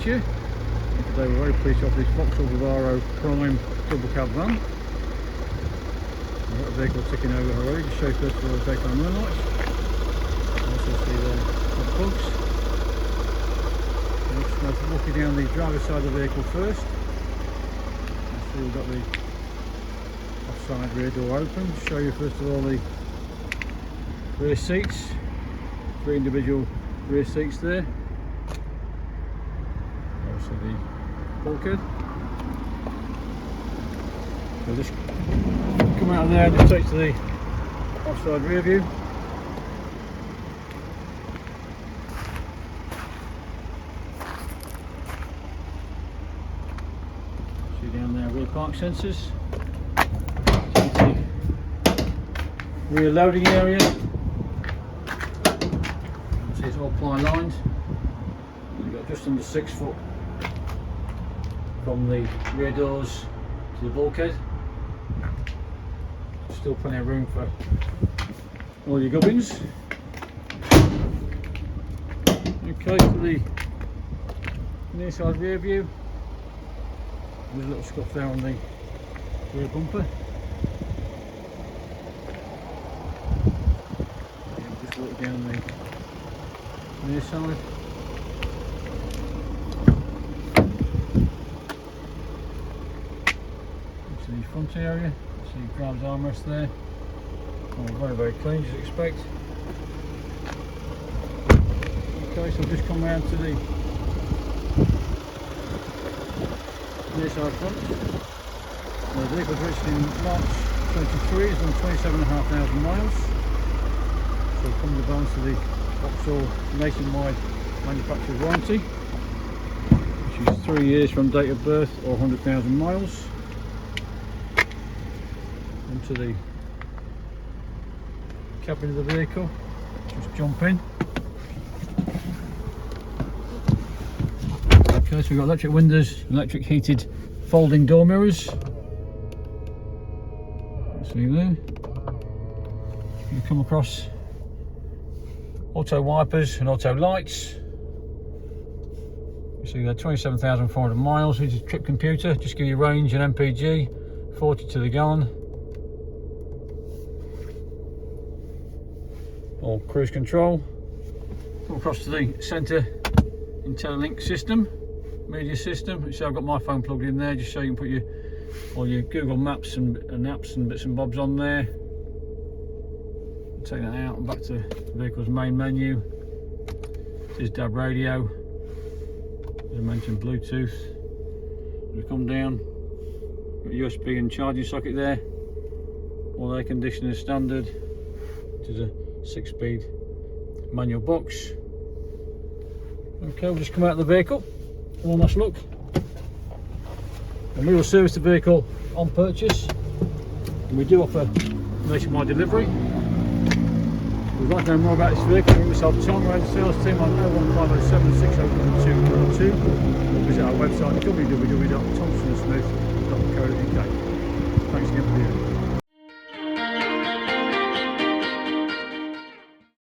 to you. Today we're very pleased to offer this Vauxhall Vivaro Prime double cab van. We've got the vehicle ticking over already. Just show you first of all the daytime running lights. Also see the front plugs. I'm just going to walk you down the driver's side of the vehicle first. So we've got the offside rear door open. Just show you first of all the rear seats. 3 individual rear seats there. Also the bulkhead. So just come out of there and just take to the offside rear view. See down there rear park sensors. Rear loading area. See it's all ply lined. You've got just under 6 foot from the rear doors to the bulkhead. Still plenty of room for all your gubbins. Okay, for the near side rear view, there's a little scuff there on the rear bumper. Just look down the near side. The front area, see driver's armrest there, all very clean as you'd expect. Okay, so I've just come round to the near side front. The vehicle was registered in March 23, it's on 27,500 miles. So it comes down to the Vauxhall nationwide manufacturer's warranty, which is 3 years from date of birth or 100,000 miles. Into the cabin of the vehicle, just jump in. Okay, so we've got electric windows, electric heated folding door mirrors. See there. You come across auto wipers and auto lights. You see there 27,400 miles. This is a trip computer, just give you range and MPG, 40 to the gallon. Or cruise control. Come across to the centre IntelliLink system, media system. So I've got my phone plugged in there, just so you can put all your Google Maps and apps and bits and bobs on there. Take that out and back to the vehicle's main menu. This is DAB radio. As I mentioned, Bluetooth. We come down, got USB and charging socket there. All air conditioning standard. It is a 6-speed manual box. Okay, we'll just come out of the vehicle. One last look. And we will service the vehicle on purchase. And we do offer nationwide delivery. If you'd like to know more about this vehicle, ring myself Tom, we're the sales team on 01507 60222, or visit our website www.thompsonsmith.co.uk. Thanks again for viewing.